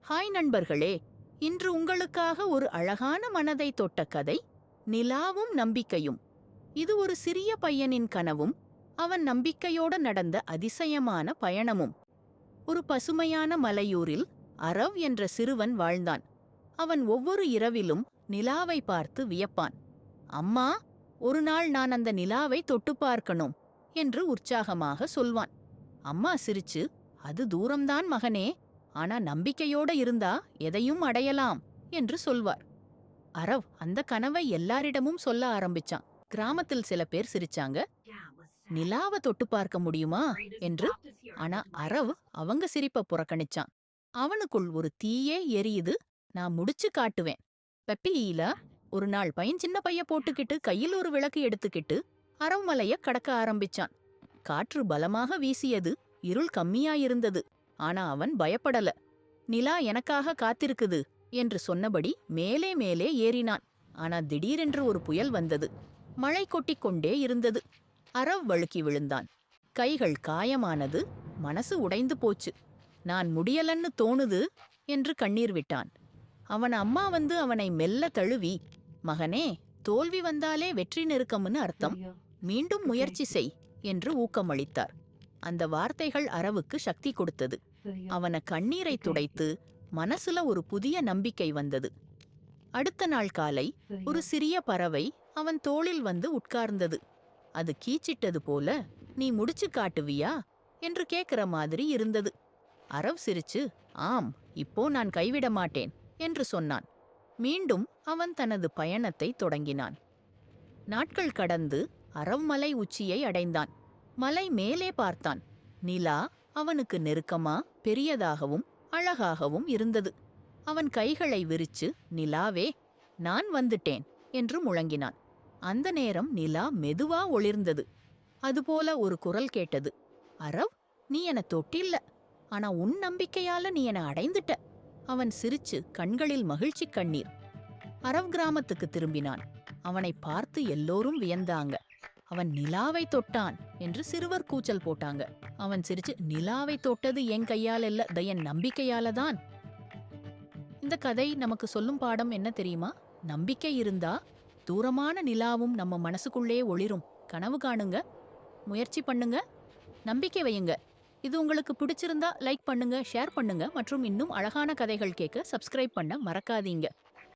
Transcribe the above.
Hi நண்பர்களே, இன்று உங்களுக்காக ஒரு அழகான மனதை தொட்ட கதை, நிலாவும் நம்பிக்கையும். இது ஒரு சிறிய பையனின் கனவும் அவன் நம்பிக்கையோடு நடந்த அதிசயமான பயணமும். ஒரு பசுமையான மலையூரில் அரவ் என்ற சிறுவன் வாழ்ந்தான். அவன் ஒவ்வொரு இரவிலும் நிலாவை பார்த்து வியப்பான். அம்மா, ஒரு நாள் நான் அந்த நிலாவை தொட்டு பார்க்கணும் என்று உற்சாகமாக சொல்வான். அம்மா சிரிச்சு, அது தூரம்தான் மகனே, ஆனா நம்பிக்கையோட இருந்தா எதையும் அடையலாம் என்று சொல்வார். அரவ் அந்த கனவை எல்லாரிடமும் சொல்ல ஆரம்பிச்சான். கிராமத்தில் சில பேர் சிரிச்சாங்க, நிலாவை தொட்டு பார்க்க முடியுமா என்று. ஆனா அரவ் அவங்க சிரிப்ப புறக்கணிச்சான். அவனுக்குள் ஒரு தீயே எரியுது, நான் முடிச்சு காட்டுவேன். பெப்பியில ஒரு நாள் பையன் சின்ன பைய போட்டுக்கிட்டு கையில் ஒரு விளக்கு எடுத்துக்கிட்டு அரவ் மலைய கடக்க ஆரம்பிச்சான். காற்று பலமாக வீசியது, இருள் கம்மியாயிருந்தது. ஆனா அவன் பயப்படல. நிலா எனக்காக காத்திருக்குது என்று சொன்னபடி மேலே மேலே ஏறினான். ஆனா திடீரென்று ஒரு புயல் வந்தது. மழை கொட்டிக்கொண்டே இருந்தது. அரவ் வழுக்கி விழுந்தான். கைகள் காயமானது, மனசு உடைந்து போச்சு. நான் முடியலன்னு தோணுது என்று கண்ணீர் விட்டான். அவன் அம்மா வந்து அவனை மெல்ல தழுவி, மகனே, தோல்வி வந்தாலே வெற்றி நெருக்கம்னு அர்த்தம், மீண்டும் முயற்சி செய் என்று ஊக்கமளித்தார். அந்த வார்த்தைகள் அரவுக்கு சக்தி கொடுத்தது. அவன கண்ணீரை துடைத்து மனசுல ஒரு புதிய நம்பிக்கை வந்தது. அடுத்த நாள் காலை ஒரு சிறிய பறவை அவன் தோளில் வந்து உட்கார்ந்தது. அது கீச்சிட்டது போல, நீ முடிச்சு காட்டுவியா என்று கேட்கிற மாதிரி இருந்தது. அரவ் சிரிச்சு, ஆம், இப்போ நான் கைவிட மாட்டேன் என்று சொன்னான். மீண்டும் அவன் தனது பயணத்தை தொடங்கினான். நாட்கள் கடந்து அரவ் மலை உச்சியை அடைந்தான். மலை மேலே பார்த்தான். நிலா அவனுக்கு நெருக்கமா, பெரியதாகவும் அழகாகவும் இருந்தது. அவன் கைகளை விரிச்சு, நிலாவே, நான் வந்துட்டேன் என்று முழங்கினான். அந்த நேரம் நிலா மெதுவா ஒளிர்ந்தது. அதுபோல ஒரு குரல் கேட்டது, அரவ், நீ என தொட்டில்ல, ஆனா உன் நம்பிக்கையால நீ என அடைந்துட்ட. அவன் சிரிச்சு கண்களில் மகிழ்ச்சி கண்ணீர். அரவ் கிராமத்துக்கு திரும்பினான். அவனை பார்த்து எல்லோரும் வியந்தாங்க. அவன் நிலாவை தொட்டான் என்று சிறுவர் கூச்சல் போட்டாங்க. அவன் சிரிச்சு, நிலாவை தொட்டது என் கையால் இல்ல, என் நம்பிக்கையால தான். இந்த கதை நமக்கு சொல்லும் பாடம் என்ன தெரியுமா? நம்பிக்கை இருந்தா தூரமான நிலாவும் நம்ம மனசுக்குள்ளே ஒளிரும். கனவு காணுங்க, முயற்சி பண்ணுங்க, நம்பிக்கை வையுங்க. இது உங்களுக்கு பிடிச்சிருந்தா லைக் பண்ணுங்க, ஷேர் பண்ணுங்க மற்றும் இன்னும் அழகான கதைகள் கேட்க சப்ஸ்கிரைப் பண்ண மறக்காதீங்க.